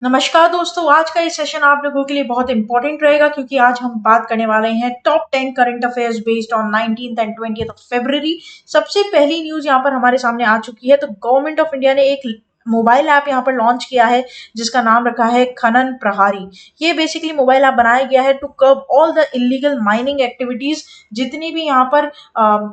नमस्कार दोस्तों, आज का ये सेशन आप लोगों के लिए बहुत इंपॉर्टेंट रहेगा क्योंकि आज हम बात करने वाले हैं top 10 current affairs based on 19th and 20th of February. सबसे पहली न्यूज यहाँ पर हमारे सामने आ चुकी है। तो गवर्नमेंट ऑफ इंडिया ने एक मोबाइल ऐप यहाँ पर लॉन्च किया है जिसका नाम रखा है खनन प्रहारी। ये बेसिकली मोबाइल ऐप बनाया गया है to curb all the illegal mining activities. जितनी भी यहाँ पर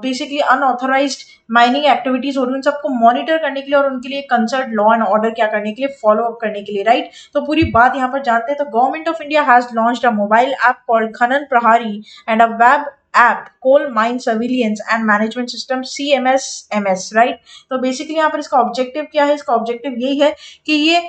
बेसिकली अनऑथराइज्ड माइनिंग एक्टिविटीज हो रही है उन सबको मॉनिटर करने के लिए और उनके लिए कंसर्ट लॉ एंड ऑर्डर क्या करने के लिए फॉलो अप करने के लिए, राइट। तो पूरी बात यहाँ पर जानते हैं। तो government of India has launched a mobile app called Khanan Prahari and a web app coal mine surveillance and management system CMS, right. तो बेसिकली यहाँ पर इसका ऑब्जेक्टिव क्या है? इसका ऑब्जेक्टिव यही है कि ये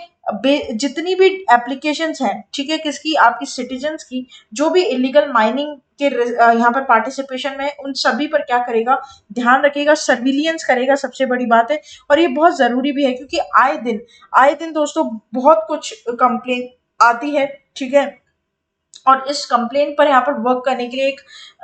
जितनी भी एप्लीकेशंस हैं, ठीक है, किसकी, आपकी सिटीजन्स की, जो भी इलीगल माइनिंग के यहाँ पर पार्टिसिपेशन में, उन सभी पर क्या करेगा, ध्यान रखेगा, सर्विलियंस करेगा। सबसे बड़ी बात है और ये बहुत जरूरी भी है क्योंकि आए दिन दोस्तों बहुत कुछ कंप्लेन आती है, ठीक है। और इस कंप्लेंट पर यहाँ पर वर्क करने के लिए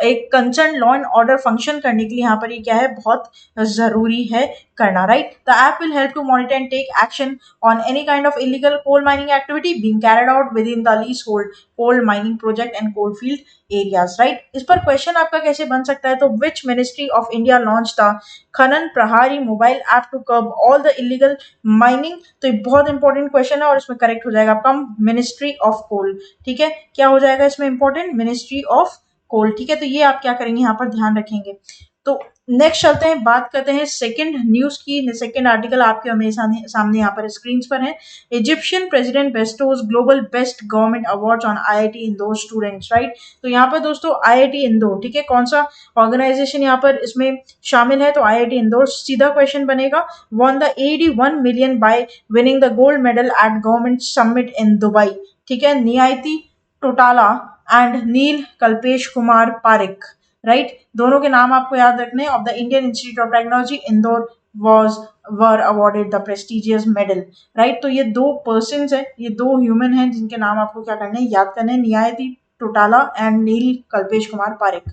एक concern law and order function करने के लिए यहाँ पर ये क्या है, बहुत जरूरी है करना, right. The app will help to monitor and take action on any kind of illegal coal mining activity being carried out within the leasehold coal mining project and coal field areas, right. इस पर question आपका कैसे बन सकता है? तो which ministry of India launch the Khanan Prahari mobile app to curb all the illegal mining? तो ये बहुत इंपॉर्टेंट क्वेश्चन है और इसमें करेक्ट हो जाएगा आपका मिनिस्ट्री ऑफ कोल, ठीक है। क्या हो जाएगा इसमें इंपॉर्टेंट? मिनिस्ट्री ऑफ कोल, ठीक है। तो ये आप क्या करेंगे, यहाँ पर ध्यान रखेंगे। तो नेक्स्ट चलते हैं, बात करते हैं सेकंड न्यूज की। सेकंड आर्टिकल आपके हमें सामने यहाँ पर स्क्रीन पर है। Egyptian president bestows global best government awards on IIT Indore students, right. तो यहाँ पर दोस्तों IIT इंदौर, ठीक है, कौन सा ऑर्गेनाइजेशन यहाँ पर इसमें शामिल है? तो IIT इंदौर। सीधा क्वेश्चन बनेगा, won the AED 1 million by winning the gold medal at government summit in Dubai, ठीक है। Niyati Totala and Neel Kalpesh Kumar Parikh, right. दोनों के नाम आपको याद रखने। Of the Indian Institute of Technology Indore was were awarded the prestigious medal, right. तो ये दो पर्सन है, ये दो ह्यूमन हैं जिनके नाम आपको क्या करने हैं, याद करने हैं। नियाती टोटाला एंड नील कल्पेश कुमार पारिक।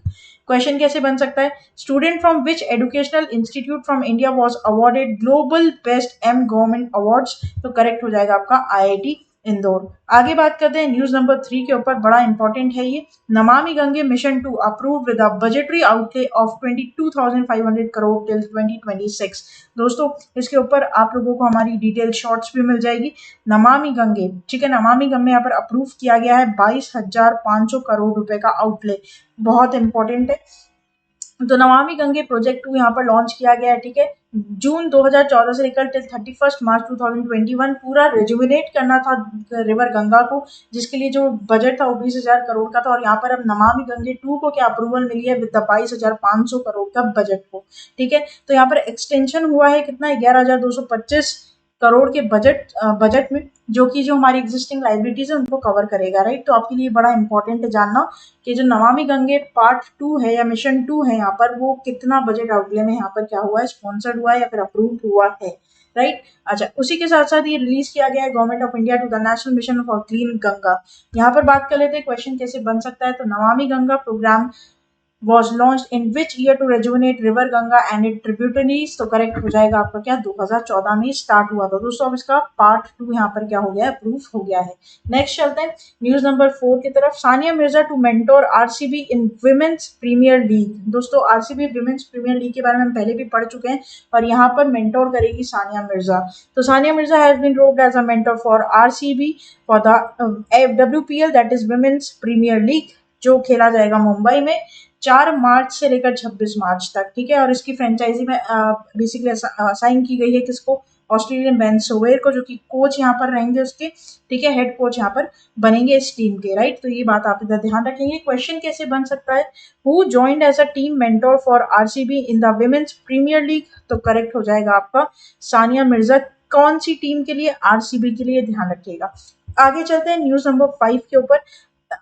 क्वेश्चन कैसे बन सकता है? Student from which educational institute from India was awarded global best government awards? तो करेक्ट हो जाएगा आपका IIT इंदौर। आगे बात करते हैं न्यूज नंबर 3 के ऊपर, बड़ा इंपॉर्टेंट है ये। Namami Gange mission 2 approve with a budgetary outlay of 22,500 crore till 2026। दोस्तों इसके ऊपर आप लोगों को हमारी डिटेल शॉर्ट्स भी मिल जाएगी। नमामि गंगे, ठीक है, नमामि गंगे यहाँ पर अप्रूव किया गया है 22,500 करोड़ रुपए का आउटले, बहुत इंपॉर्टेंट है। तो नमामि गंगे प्रोजेक्ट 2 यहाँ पर लॉन्च किया गया है, ठीक है। जून 2014 से लेकर टिल 31 मार्च 2021 पूरा रेजुविनेट करना था रिवर गंगा को, जिसके लिए जो बजट था वो 20,000 करोड़ का था। और यहाँ पर अब नमामि गंगे 2 को क्या अप्रूवल मिली है, विद 22,500 करोड़ का बजट को, ठीक है। तो यहाँ पर एक्सटेंशन हुआ है कितना, 11,225 करोड़ के बजट में, जो कि जो हमारी एग्जिस्टिंग लाइबिलिटीज है उनको कवर करेगा, राइट। तो आपके लिए बड़ा इंपॉर्टेंट है जानना कि जो नमामि गंगे पार्ट 2 है या मिशन 2 है, यहाँ पर वो कितना बजट आउटले में यहाँ पर क्या हुआ है, स्पॉन्सर्ड हुआ है या फिर अप्रूव हुआ है, राइट। अच्छा, उसी के साथ साथ ये रिलीज किया गया है government of India to the national mission for clean Ganga. यहाँ पर बात कर लेते हैं क्वेश्चन कैसे बन सकता है। तो Namami Ganga programme was launched in which year to rejuvenate river Ganga and its tributaries? तो करेक्ट हो जाएगा आपका क्या, 2014 में स्टार्ट हुआ था दोस्तों। अब इसका पार्ट 2 यहाँ पर क्या हो गया है, अप्रूव हो गया है। नेक्स्ट चलते हैं न्यूज नंबर 4 की तरफ। Sania Mirza to mentor RCB इन विमेन्स प्रीमियर लीग। दोस्तों RCB विमेन्स प्रीमियर लीग के बारे में हम पहले भी पढ़ चुके हैं और यहाँ पर मेंटोर करेगी सानिया मिर्जा। तो Sania Mirza has been rolled as a mentor for RCB for the WPL that is women's premier league, जो खेला जाएगा मुंबई में 4 मार्च से लेकर 26 मार्च तक, ठीक है। और इसकी फ्रेंचाइजी में बेसिकली असाइन की गई है किसको, ऑस्ट्रेलियन बेन सोवेर को, जो कि कोच यहाँ पर रहेंगे उसके, ठीक है, हेड कोच यहाँ पर बनेंगे इस टीम के, राइट। तो ये बात आप इधर ध्यान रखेंगे। क्वेश्चन कैसे बन सकता है, who joined as a team mentor for RCB in the women's premier league? तो करेक्ट हो जाएगा आपका सानिया मिर्जा। कौन सी टीम के लिए? RCB के लिए, ध्यान रखिएगा। आगे चलते हैं न्यूज नंबर 5 के ऊपर।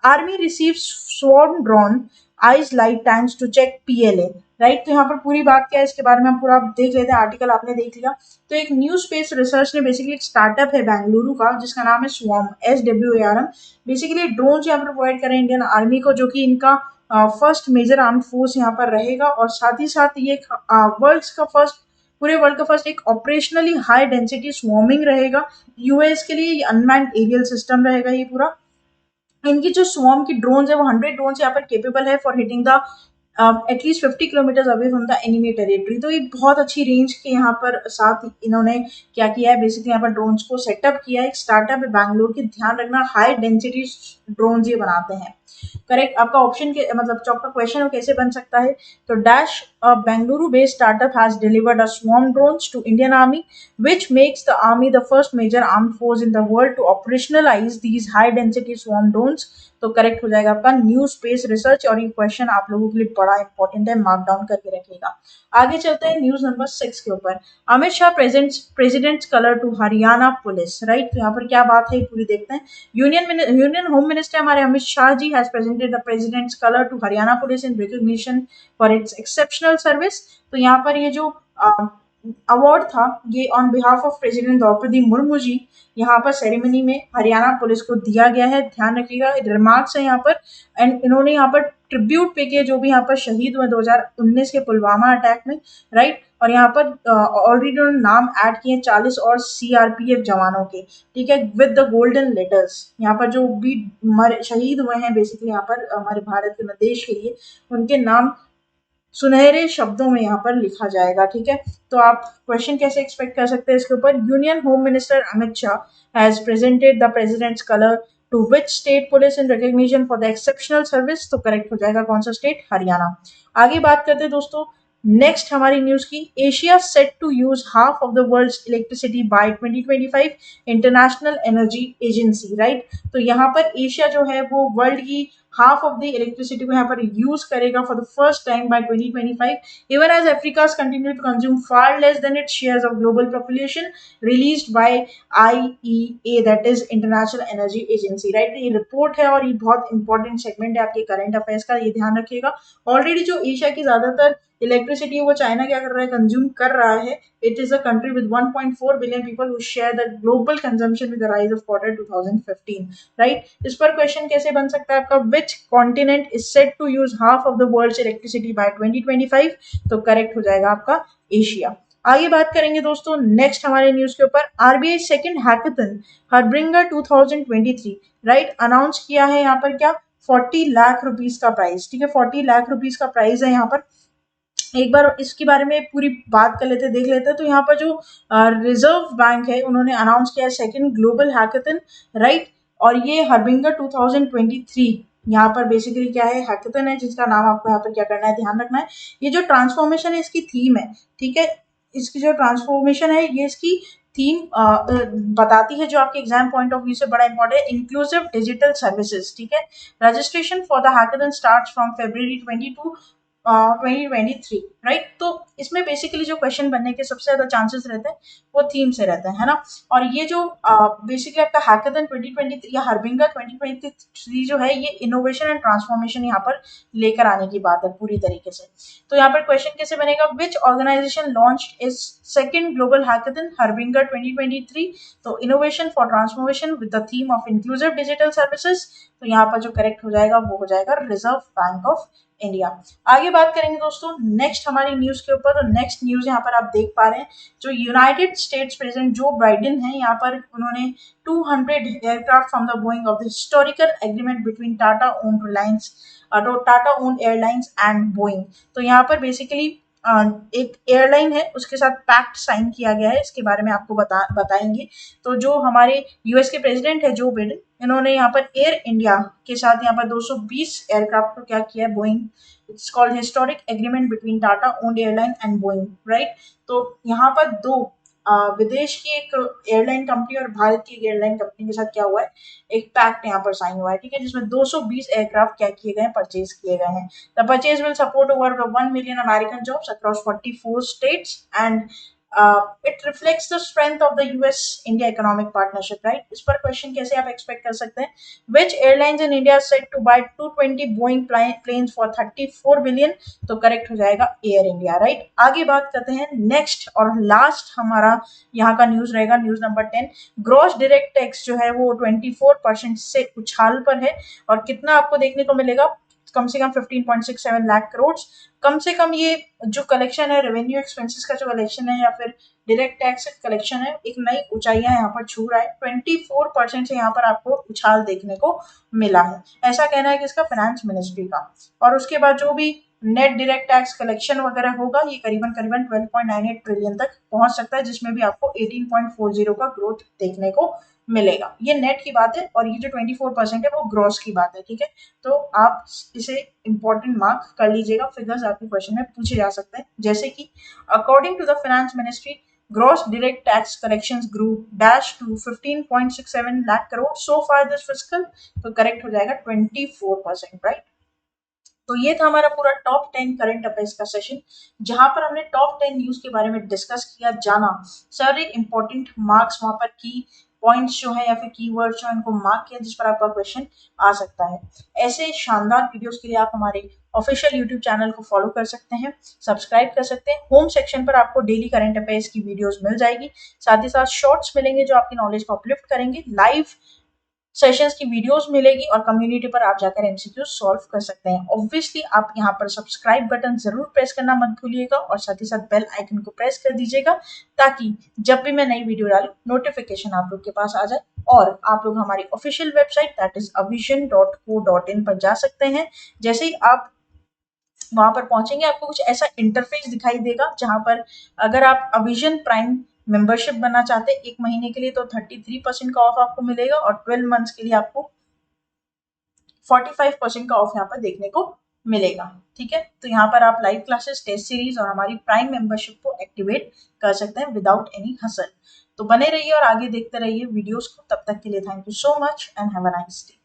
Army receive swarm drone eyes light tanks to check PLA, right. तो यहाँ पर पूरी बात क्या है इसके बारे में हम पूरा देख लेते हैं। आर्टिकल आपने देख लिया। तो एक न्यू स्पेस रिसर्च ने बेसिकली एक स्टार्टअप है बेंगलुरु का जिसका नाम है स्वॉर्म, SWARM। बेसिकली ड्रोन यहाँ पर प्रोवाइड करें इंडियन आर्मी को, जो कि इनका फर्स्ट मेजर आर्म्ड फोर्स यहाँ पर रहेगा। और साथ ही साथ ये वर्ल्ड का फर्स्ट पूरे वर्ल्ड का फर्स्ट एक ऑपरेशनली हाई डेंसिटी स्वॉर्मिंग रहेगा। यूएस के लिए ये अनमैन्ड एरियल सिस्टम रहेगा ये पूरा। इनकी जो स्वॉर्म की ड्रोन्स है वो 100 ड्रोन्स यहाँ पर केपेबल है for hitting the at least 50 kilometre away from the enemy territory. तो ये बहुत अच्छी रेंज के यहाँ पर साथ इन्होंने क्या किया है, बेसिकली यहाँ पर ड्रोन्स को सेटअप किया है। एक स्टार्टअप है बैंगलोर की, ध्यान रखना हाई डेंसिटी ड्रोन्स ये बनाते हैं। करेक्ट आपका ऑप्शन के मतलब जो आपका क्वेश्चन है वो कैसे बन सकता है, तो dash Bengaluru based startup has delivered a swarm drones to Indian army which makes the army the first major armed force in the world to operationalize these high density swarm drones। तो correct हो जाएगा आपका new space research. और ये question आप लोगों के लिए बड़ा इंपॉर्टेंट है, मार्क डाउन करके रखिएगा। आगे चलते हैं न्यूज नंबर 6 के ऊपर। Amit Shah presents president's colour to Haryana police, right. तो यहाँ पर क्या बात है पूरी देखते हैं। यूनियन होम मिनिस्टर हमारे Amit Shah ji has presented the president's colour to Haryana police in recognition for its exceptional service. तो यहाँ पर ये जो अवार्ड था ये on behalf of president Droupadi Murmu ji यहाँ पर सेरेमनी में हरियाणा पुलिस को दिया गया है। ध्यान रखिएगा रिमार्क्स है यहाँ पर। एंड इन्होंने यहाँ पर ट्रिब्यूट पे किया जो भी यहाँ पर शहीद हुए 2019 के पुलवामा अटैक में, राइट। और यहाँ पर ऑलरेडी उन्होंने नाम ऐड किए 40 और सीआरपीएफ जवानों के, ठीक है, विद द गोल्डन लेटर्स। यहाँ पर जो भी शहीद हुए हैं बेसिकली यहाँ पर हमारे भारत के देश के लिए, उनके नाम सुनहरे शब्दों में यहाँ पर लिखा जाएगा, ठीक है। तो आप क्वेश्चन कैसे एक्सपेक्ट कर सकते हैं इसके ऊपर। Union home minister Amit Shah has presented the president's colour to which state police in recognition for the exceptional service. तो करेक्ट हो जाएगा कौन सा स्टेट, हरियाणा। आगे बात करते हैं दोस्तों नेक्स्ट हमारी न्यूज की। Asia set to use half of the world's electricity by 2025, international energy agency, right. तो यहाँ पर एशिया जो है वो वर्ल्ड की हाफ ऑफ द इलेक्ट्रिसिटी को यहाँ पर यूज करेगा for the first time by 2025 even as Africa's continue to consume far less than its shares of global population released by IEA that is International energy agency, right. ये report है और ये बहुत important segment है आपके current affairs का, ये ध्यान रखिएगा। ऑलरेडी जो एशिया की ज्यादातर इलेक्ट्रिसिटी है वो चाइना क्या कर रहा है, कंज्यूम कर रहा है। It is a country with 1.4 billion people who share the global consumption with the rise of quarter 2015, right. इस पर क्वेश्चन कैसे बन सकता है आपका, which continent is set to use half of the world's electricity by 2025। तो correct हो जाएगा आपका एशिया। आगे बात करेंगे दोस्तों नेक्स्ट हमारे न्यूज के ऊपर। RBI second hackathon harbinger 2023, right, announce किया है यहाँ पर क्या, 40 लाख रुपीस का प्राइस, ठीक है। 40 लाख रुपीस का प्राइस है यहाँ पर। एक बार इसके बारे में पूरी बात कर लेते देख लेते हैं। तो यहाँ पर जो रिजर्व बैंक है उन्होंने अनाउंस किया है सेकंड ग्लोबल हैकेथन, राइट। और ये हरबिंगर 2023 यहाँ पर बेसिकली क्या है, हैकेथन है जिसका नाम आपको यहाँ पर क्या करना है, ध्यान रखना है। ये जो ट्रांसफॉर्मेशन है इसकी थीम है, ठीक है। इसकी जो ट्रांसफॉर्मेशन है ये इसकी थीम बताती है, जो आपके एग्जाम पॉइंट ऑफ व्यू से बड़ा इंपॉर्टेंट है, इंक्लूसिव डिजिटल सर्विसेज, ठीक है। Registration for the hackathon starts from February 2023, right. तो इसमें बेसिकली जो क्वेश्चन बनने के सबसे ज्यादा चांसेस रहते हैं वो थीम से रहते हैं, है ना। और ये जो बेसिकली आपका हैकेथन 2023 या हरबिंगर 2023 जो है ये इनोवेशन एंड ट्रांसफॉर्मेशन यहाँ पर लेकर आने की बात है पूरी तरीके से। तो यहाँ पर क्वेश्चन कैसे बनेगा, which organisation launched is second global hackathon harbinger 2023। तो innovation for transformation with the theme of inclusive digital services. तो यहाँ पर जो करेक्ट हो जाएगा वो हो जाएगा रिजर्व बैंक ऑफ इंडिया। आगे बात करेंगे दोस्तों नेक्स्ट हमारी न्यूज के ऊपर। तो नेक्स्ट न्यूज यहाँ पर आप देख पा रहे हैं, जो United states president Joe Biden है यहाँ पर उन्होंने 200 aircraft from the Boeing of the historical agreement between Tata owned airlines and Boeing. तो यहाँ पर बेसिकली एक एयरलाइन है उसके साथ पैक्ट साइन किया गया है, इसके बारे में आपको बताएंगे। तो जो हमारे यूएस के प्रेसिडेंट है जो बाइडेन, इन्होंने यहाँ पर एयर इंडिया के साथ यहाँ पर 220 एयरक्राफ्ट को क्या किया है, Boeing, it's called historic agreement between Tata owned airline and Boeing, right. तो यहाँ पर दो विदेश की एक एयरलाइन कंपनी और भारत की एक एयरलाइन कंपनी के साथ क्या हुआ है, एक पैक्ट यहाँ पर साइन हुआ है, ठीक है, जिसमें 220 एयरक्राफ्ट क्या किए गए हैं, परचेज किए गए हैं। The purchase will support over 1 million American jobs across 44 states and it reflects the strength of the US-India economic partnership, right? इस पर क्वेश्चन कैसे आप एक्सपेक्ट कर सकते हैं, which airlines in India are set to buy 220 Boeing planes for 34 billion। तो correct हो जाएगा एयर इंडिया, राइट। आगे बात करते हैं नेक्स्ट और लास्ट हमारा यहाँ का न्यूज रहेगा, news number 10। Gross direct tax जो है वो 24% से उछाल पर है और कितना आपको देखने को मिलेगा, कम से कम 15.67 लाख करोड़। कम से कम ये जो कलेक्शन है, रेवेन्यू एक्सपेंसेस का जो कलेक्शन है या फिर डायरेक्ट टैक्स कलेक्शन है, एक नई ऊंचाइयां यहाँ पर छू रहा है। 24% से यहाँ पर आपको उछाल देखने को मिला है, ऐसा कहना है कि इसका फाइनेंस मिनिस्ट्री का। और उसके बाद जो भी नेट डायरेक्ट टैक्स कलेक्शन वगैरह होगा, ये करीबन करीबन 12.98 ट्रिलियन तक पहुंच सकता है, जिसमें भी आपको 18.40 का ग्रोथ देखने को मिलेगा। ये नेट की बात है, और ये जो 24% है वो ग्रॉस की बात है, ठीक है। तो आप इसे इंपॉर्टेंट मार्क कर लीजिएगा, फिगर्स आपके क्वेश्चन में पूछे जा सकते हैं, जैसे कि according to the finance ministry gross direct tax collections grew dash to 15.67 lakh crore so far this fiscal। तो करेक्ट हो जाएगा 24%, राइट। तो ये था हमारा पूरा टॉप 10 करंट अफेयर्स का सेशन, जहां पर हमने टॉप 10 न्यूज के बारे में डिस्कस किया, जाना सारे इंपॉर्टेंट मार्क्स वहां पर की पॉइंट्स जो है या फिर कीवर्ड्स जो है उनको मार्क किया, जिस पर आपका क्वेश्चन आ सकता है। ऐसे शानदार वीडियोस के लिए आप हमारे ऑफिशियल यूट्यूब चैनल को फॉलो कर सकते हैं, सब्सक्राइब कर सकते हैं। होम सेक्शन पर आपको डेली करंट अफेयर्स की वीडियोस मिल जाएगी, साथ ही साथ शॉर्ट्स मिलेंगे जो आपकी नॉलेज को अपलिफ्ट करेंगे, लाइव सेशंस की वीडियोस मिलेगी, और कम्युनिटी पर आप जाकर एमसीक्यू सॉल्व कर सकते हैं। ऑब्वियसली आप यहाँ पर सब्सक्राइब बटन जरूर प्रेस करना मत भूलिएगा, और साथ ही साथ बेल आइकन को प्रेस कर दीजिएगा, ताकि जब भी मैं नई वीडियो डालूं नोटिफिकेशन आप लोग के पास आ जाए। और आप लोग हमारी official website that is avision.co.in पर जा सकते हैं। जैसे ही आप वहां पर पहुंचेंगे, आपको कुछ ऐसा इंटरफेस दिखाई देगा, जहां पर अगर आप अविजन प्राइम मेंबरशिप बनना चाहते हैं 1 महीने के लिए, तो 33% का ऑफ आपको मिलेगा, और 12 मंथ्स के लिए आपको 45% का ऑफ यहाँ पर देखने को मिलेगा, ठीक है। तो यहाँ पर आप लाइव क्लासेस, टेस्ट सीरीज और हमारी प्राइम मेंबरशिप को एक्टिवेट कर सकते हैं विदाउट एनी हसल। तो बने रहिए और आगे देखते रहिए वीडियोस को। तब तक के लिए thank you so much and have a nice day.